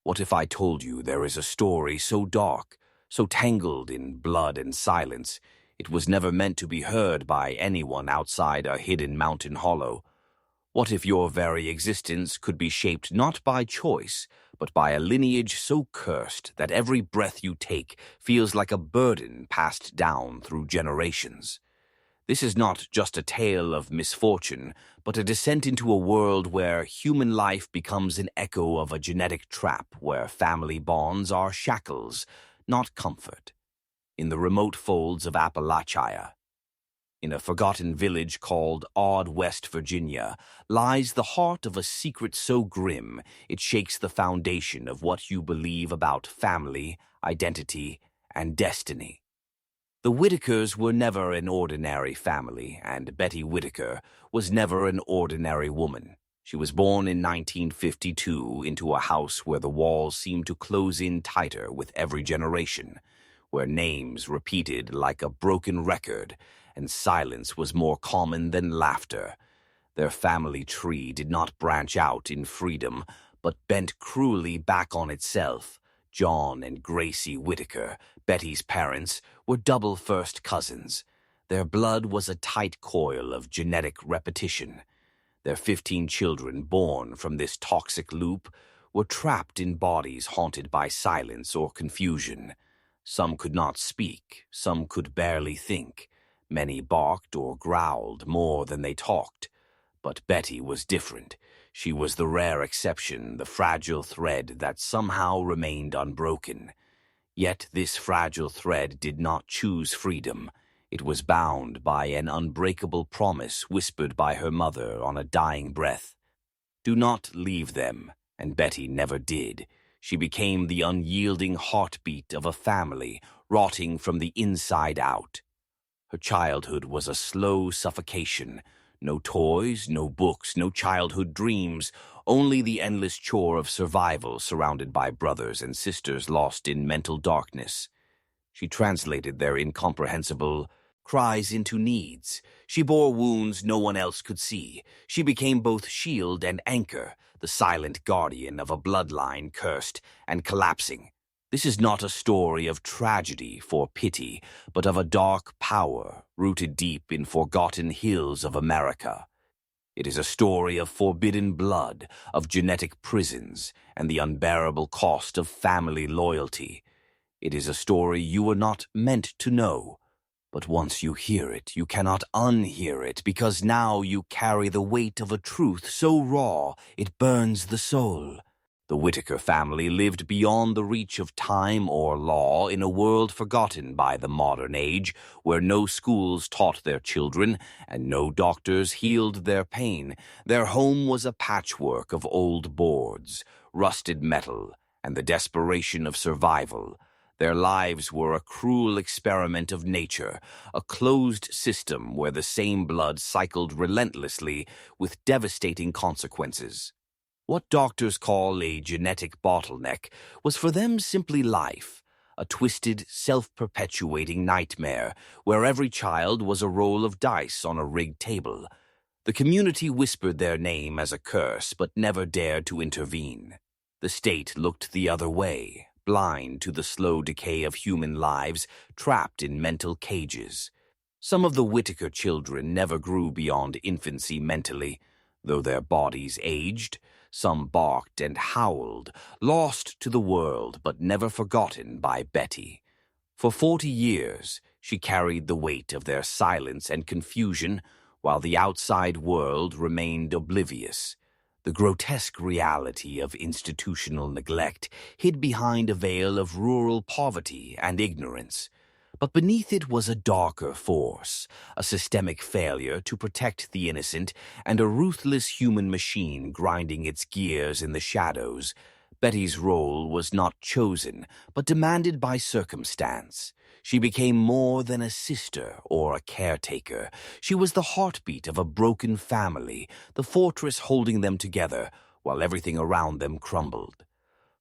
What if I told you there is a story so dark, so tangled in blood and silence, it was never meant to be heard by anyone outside a hidden mountain hollow? What if your very existence could be shaped not by choice, but by a lineage so cursed that every breath you take feels like a burden passed down through generations? This is not just a tale of misfortune, but a descent into a world where human life becomes an echo of a genetic trap, where family bonds are shackles, not comfort. In the remote folds of Appalachia, in a forgotten village called Odd West Virginia, lies the heart of a secret so grim it shakes the foundation of what you believe about family, identity, and destiny. The Whittakers were never an ordinary family, and Betty Whittaker was never an ordinary woman. She was born in 1952 into a house where the walls seemed to close in tighter with every generation, where names repeated like a broken record, and silence was more common than laughter. Their family tree did not branch out in freedom, but bent cruelly back on itself. John and Gracie Whittaker, Betty's parents, were double first cousins. Their blood was a tight coil of genetic repetition. Their 15 children born from this toxic loop were trapped in bodies haunted by silence or confusion. Some could not speak, some could barely think. Many barked or growled more than they talked. But Betty was different. She was the rare exception, the fragile thread that somehow remained unbroken. Yet this fragile thread did not choose freedom. It was bound by an unbreakable promise whispered by her mother on a dying breath. Do not leave them, and Betty never did. She became the unyielding heartbeat of a family, rotting from the inside out. Her childhood was a slow suffocation. No toys, no books, no childhood dreams, only the endless chore of survival surrounded by brothers and sisters lost in mental darkness. She translated their incomprehensible cries into needs. She bore wounds no one else could see. She became both shield and anchor, the silent guardian of a bloodline cursed and collapsing. This is not a story of tragedy for pity, but of a dark power rooted deep in forgotten hills of America. It is a story of forbidden blood, of genetic prisons, and the unbearable cost of family loyalty. It is a story you were not meant to know, but once you hear it, you cannot unhear it, because now you carry the weight of a truth so raw it burns the soul. The Whittaker family lived beyond the reach of time or law in a world forgotten by the modern age, where no schools taught their children and no doctors healed their pain. Their home was a patchwork of old boards, rusted metal, and the desperation of survival. Their lives were a cruel experiment of nature, a closed system where the same blood cycled relentlessly with devastating consequences. What doctors call a genetic bottleneck was for them simply life, a twisted, self-perpetuating nightmare where every child was a roll of dice on a rigged table. The community whispered their name as a curse but never dared to intervene. The state looked the other way, blind to the slow decay of human lives trapped in mental cages. Some of the Whittaker children never grew beyond infancy mentally, though their bodies aged. Some barked and howled, lost to the world but never forgotten by Betty. For 40 years, she carried the weight of their silence and confusion while the outside world remained oblivious. The grotesque reality of institutional neglect hid behind a veil of rural poverty and ignorance. But beneath it was a darker force, a systemic failure to protect the innocent, and a ruthless human machine grinding its gears in the shadows. Betty's role was not chosen, but demanded by circumstance. She became more than a sister or a caretaker. She was the heartbeat of a broken family, the fortress holding them together while everything around them crumbled.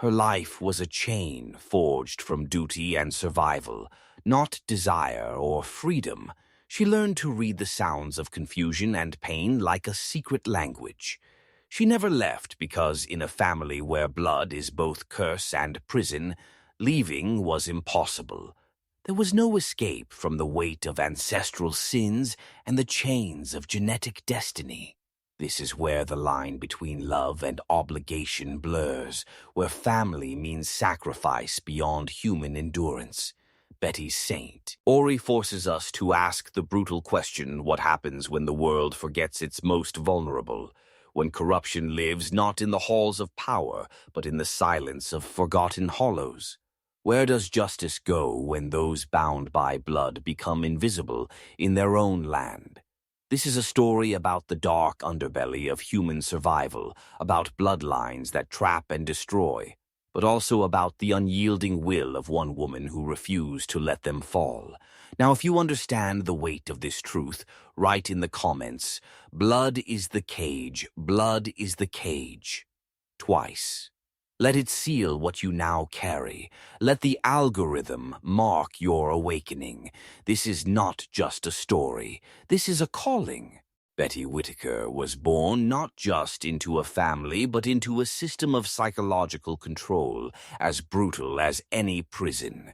Her life was a chain forged from duty and survival, not desire or freedom. She learned to read the sounds of confusion and pain like a secret language. She never left because in a family where blood is both curse and prison, leaving was impossible. There was no escape from the weight of ancestral sins and the chains of genetic destiny. This is where the line between love and obligation blurs, where family means sacrifice beyond human endurance. Betty's saint. Ori forces us to ask the brutal question: what happens when the world forgets its most vulnerable? When corruption lives not in the halls of power, but in the silence of forgotten hollows? Where does justice go when those bound by blood become invisible in their own land? This is a story about the dark underbelly of human survival, about bloodlines that trap and destroy, but also about the unyielding will of one woman who refused to let them fall. Now, if you understand the weight of this truth, write in the comments, "Blood is the cage, blood is the cage," twice. Let it seal what you now carry. Let the algorithm mark your awakening. This is not just a story. This is a calling. Betty Whittaker was born not just into a family, but into a system of psychological control as brutal as any prison.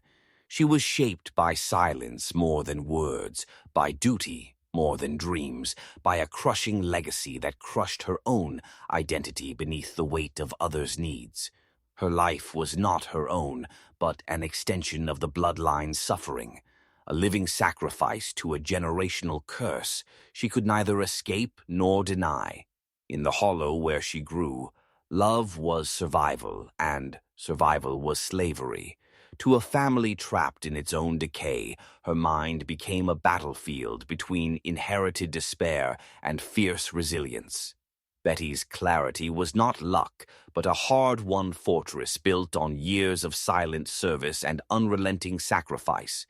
She was shaped by silence more than words, by duty more than dreams, by a crushing legacy that crushed her own identity beneath the weight of others' needs. Her life was not her own, but an extension of the bloodline's suffering, a living sacrifice to a generational curse she could neither escape nor deny. In the hollow where she grew, love was survival, and survival was slavery. To a family trapped in its own decay, her mind became a battlefield between inherited despair and fierce resilience. Betty's clarity was not luck, but a hard-won fortress built on years of silent service and unrelenting sacrifice.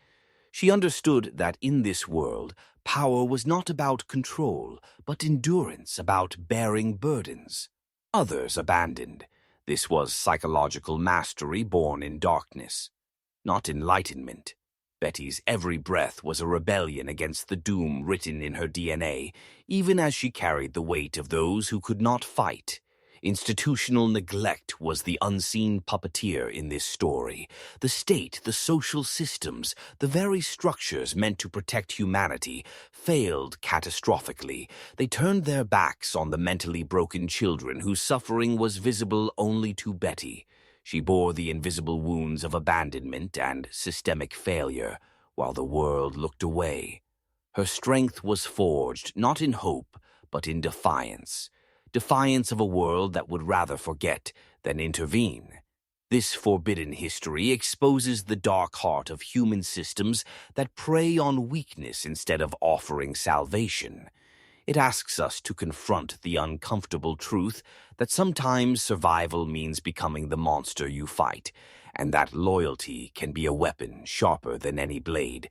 She understood that in this world, power was not about control, but endurance, about bearing burdens. Others abandoned. This was psychological mastery born in darkness, not enlightenment. Betty's every breath was a rebellion against the doom written in her DNA, even as she carried the weight of those who could not fight. Institutional neglect was the unseen puppeteer in this story. The state, the social systems, the very structures meant to protect humanity, failed catastrophically. They turned their backs on the mentally broken children whose suffering was visible only to Betty. She bore the invisible wounds of abandonment and systemic failure, while the world looked away. Her strength was forged not in hope, but in defiance. Defiance of a world that would rather forget than intervene. This forbidden history exposes the dark heart of human systems that prey on weakness instead of offering salvation. It asks us to confront the uncomfortable truth that sometimes survival means becoming the monster you fight, and that loyalty can be a weapon sharper than any blade.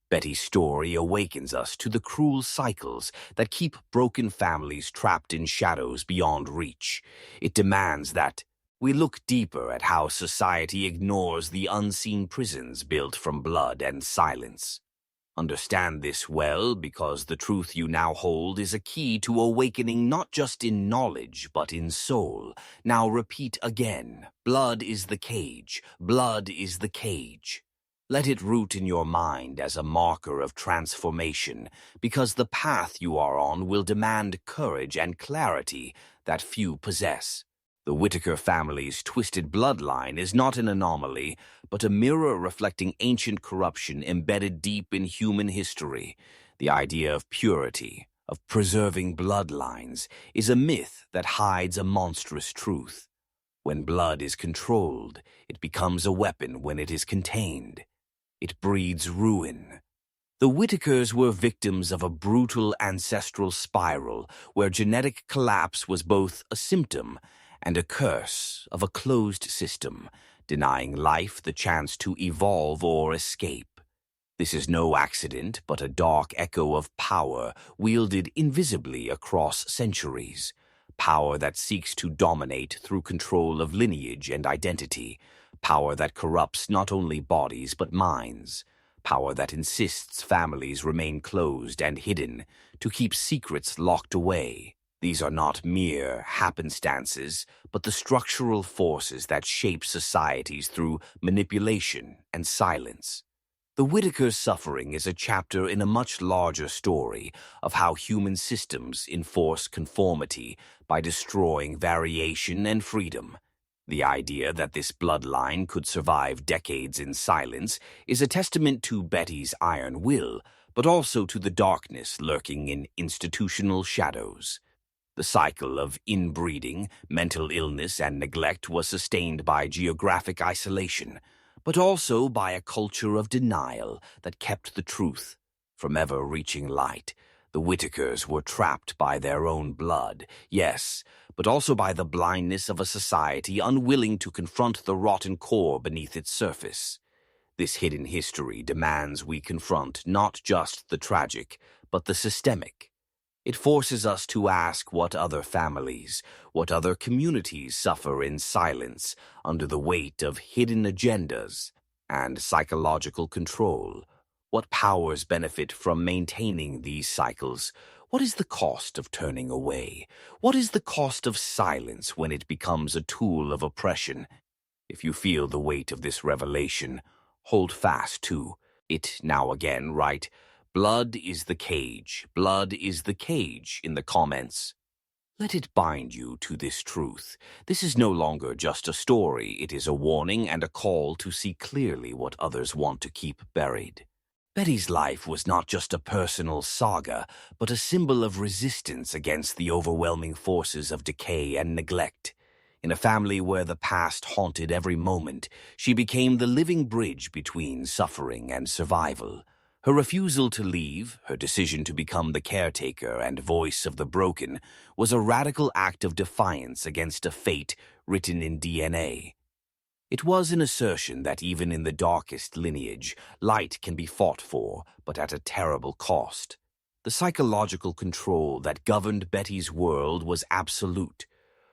Betty's story awakens us to the cruel cycles that keep broken families trapped in shadows beyond reach. It demands that we look deeper at how society ignores the unseen prisons built from blood and silence. Understand this well, because the truth you now hold is a key to awakening not just in knowledge, but in soul. Now repeat again. Blood is the cage. Blood is the cage. Let it root in your mind as a marker of transformation, because the path you are on will demand courage and clarity that few possess. The Whittaker family's twisted bloodline is not an anomaly, but a mirror reflecting ancient corruption embedded deep in human history. The idea of purity, of preserving bloodlines, is a myth that hides a monstrous truth. When blood is controlled, it becomes a weapon. When it is contained, it breeds ruin. The Whittakers were victims of a brutal ancestral spiral where genetic collapse was both a symptom and a curse of a closed system, denying life the chance to evolve or escape. This is no accident, but a dark echo of power wielded invisibly across centuries. Power that seeks to dominate through control of lineage and identity. Power that corrupts not only bodies but minds. Power that insists families remain closed and hidden to keep secrets locked away. These are not mere happenstances, but the structural forces that shape societies through manipulation and silence. The Whittaker's suffering is a chapter in a much larger story of how human systems enforce conformity by destroying variation and freedom. The idea that this bloodline could survive decades in silence is a testament to Betty's iron will, but also to the darkness lurking in institutional shadows. The cycle of inbreeding, mental illness, and neglect was sustained by geographic isolation, but also by a culture of denial that kept the truth from ever reaching light. The Whittakers were trapped by their own blood, yes, but also by the blindness of a society unwilling to confront the rotten core beneath its surface. This hidden history demands we confront not just the tragic, but the systemic. It forces us to ask what other families, what other communities suffer in silence under the weight of hidden agendas and psychological control. What powers benefit from maintaining these cycles? What is the cost of turning away? What is the cost of silence when it becomes a tool of oppression? If you feel the weight of this revelation, hold fast to it now again, right? Blood is the cage, blood is the cage in the comments. Let it bind you to this truth. This is no longer just a story, it is a warning and a call to see clearly what others want to keep buried. Betty's life was not just a personal saga, but a symbol of resistance against the overwhelming forces of decay and neglect. In a family where the past haunted every moment, she became the living bridge between suffering and survival. Her refusal to leave, her decision to become the caretaker and voice of the broken, was a radical act of defiance against a fate written in DNA. It was an assertion that even in the darkest lineage, light can be fought for, but at a terrible cost. The psychological control that governed Betty's world was absolute.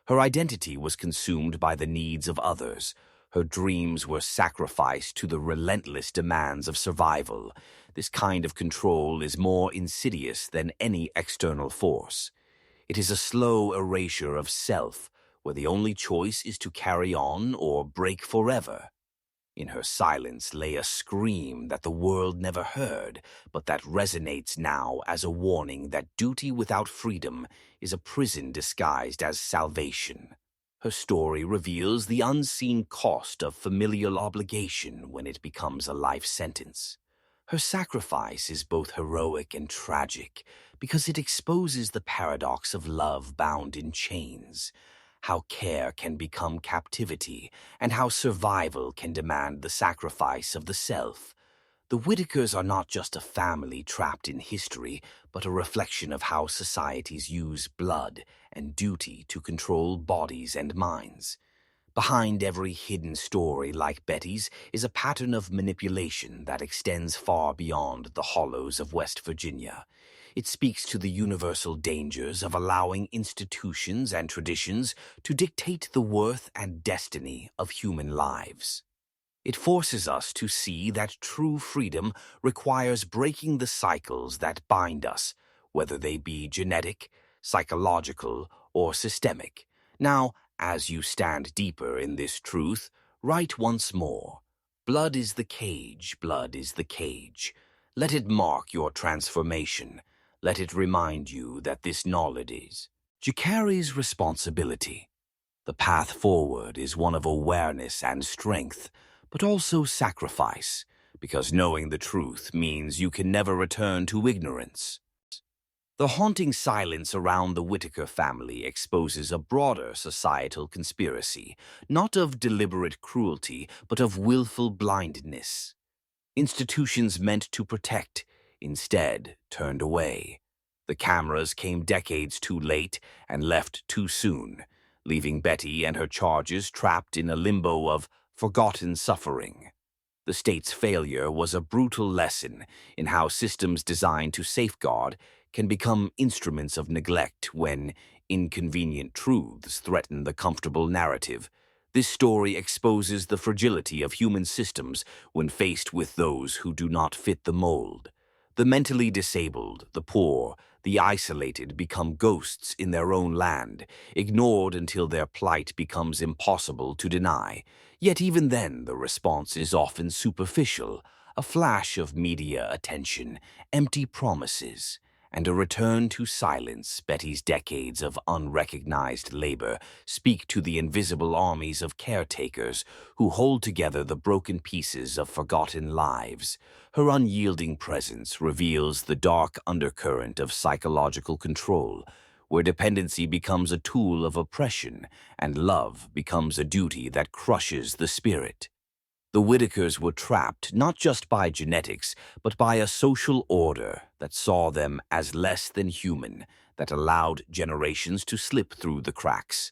Her identity was consumed by the needs of others. Her dreams were sacrificed to the relentless demands of survival. This kind of control is more insidious than any external force. It is a slow erasure of self, where the only choice is to carry on or break forever. In her silence lay a scream that the world never heard, but that resonates now as a warning that duty without freedom is a prison disguised as salvation. Her story reveals the unseen cost of familial obligation when it becomes a life sentence. Her sacrifice is both heroic and tragic because it exposes the paradox of love bound in chains, how care can become captivity, and how survival can demand the sacrifice of the self. The Whittakers are not just a family trapped in history, but a reflection of how societies use blood and duty to control bodies and minds. Behind every hidden story like Betty's is a pattern of manipulation that extends far beyond the hollows of West Virginia. It speaks to the universal dangers of allowing institutions and traditions to dictate the worth and destiny of human lives. It forces us to see that true freedom requires breaking the cycles that bind us, whether they be genetic, psychological, or systemic. Now, as you stand deeper in this truth, write once more. Blood is the cage, blood is the cage. Let it mark your transformation. Let it remind you that this knowledge is Jakari's responsibility. The path forward is one of awareness and strength, but also sacrifice, because knowing the truth means you can never return to ignorance. The haunting silence around the Whittaker family exposes a broader societal conspiracy, not of deliberate cruelty, but of willful blindness. Institutions meant to protect, instead turned away. The cameras came decades too late and left too soon, leaving Betty and her charges trapped in a limbo of forgotten suffering. The state's failure was a brutal lesson in how systems designed to safeguard can become instruments of neglect when inconvenient truths threaten the comfortable narrative. This story exposes the fragility of human systems when faced with those who do not fit the mold. The mentally disabled, the poor, the isolated become ghosts in their own land, ignored until their plight becomes impossible to deny. Yet even then, the response is often superficial, a flash of media attention, empty promises, and a return to silence. Betty's decades of unrecognized labor speak to the invisible armies of caretakers who hold together the broken pieces of forgotten lives. Her unyielding presence reveals the dark undercurrent of psychological control, where dependency becomes a tool of oppression and love becomes a duty that crushes the spirit. The Whittakers were trapped not just by genetics, but by a social order that saw them as less than human, that allowed generations to slip through the cracks.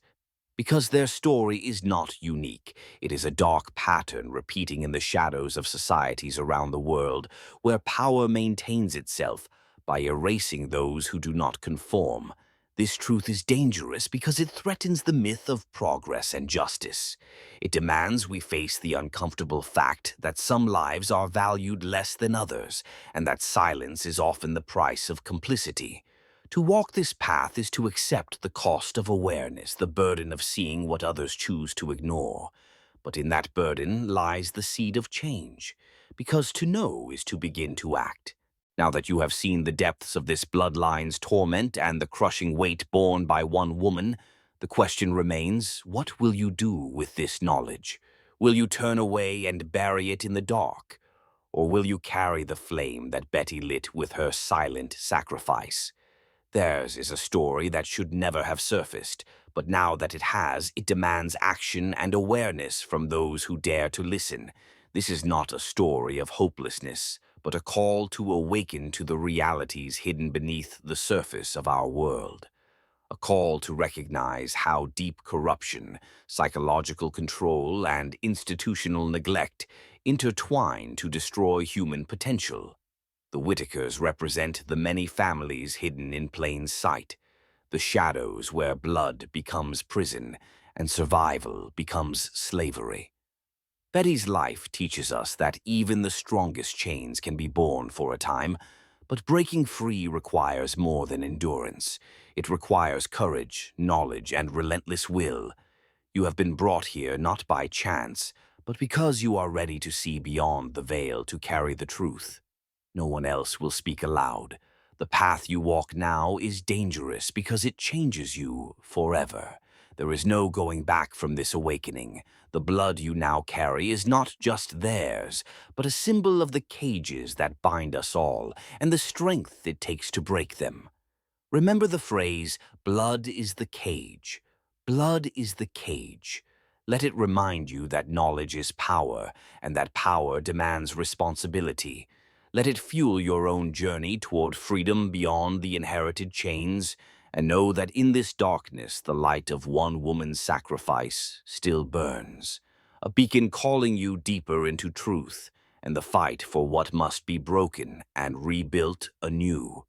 Because their story is not unique, it is a dark pattern repeating in the shadows of societies around the world, where power maintains itself by erasing those who do not conform. This truth is dangerous because it threatens the myth of progress and justice. It demands we face the uncomfortable fact that some lives are valued less than others, and that silence is often the price of complicity. To walk this path is to accept the cost of awareness, the burden of seeing what others choose to ignore. But in that burden lies the seed of change, because to know is to begin to act. Now that you have seen the depths of this bloodline's torment and the crushing weight borne by one woman, the question remains, what will you do with this knowledge? Will you turn away and bury it in the dark? Or will you carry the flame that Betty lit with her silent sacrifice? Theirs is a story that should never have surfaced, but now that it has, it demands action and awareness from those who dare to listen. This is not a story of hopelessness, but a call to awaken to the realities hidden beneath the surface of our world. A call to recognize how deep corruption, psychological control, and institutional neglect intertwine to destroy human potential. The Whittakers represent the many families hidden in plain sight, the shadows where blood becomes prison and survival becomes slavery. Betty's life teaches us that even the strongest chains can be borne for a time, but breaking free requires more than endurance. It requires courage, knowledge, and relentless will. You have been brought here not by chance, but because you are ready to see beyond the veil to carry the truth. No one else will speak aloud. The path you walk now is dangerous because it changes you forever. There is no going back from this awakening. The blood you now carry is not just theirs, but a symbol of the cages that bind us all and the strength it takes to break them. Remember the phrase, blood is the cage. Blood is the cage. Let it remind you that knowledge is power, and that power demands responsibility. Let it fuel your own journey toward freedom beyond the inherited chains, and know that in this darkness the light of one woman's sacrifice still burns, a beacon calling you deeper into truth and the fight for what must be broken and rebuilt anew.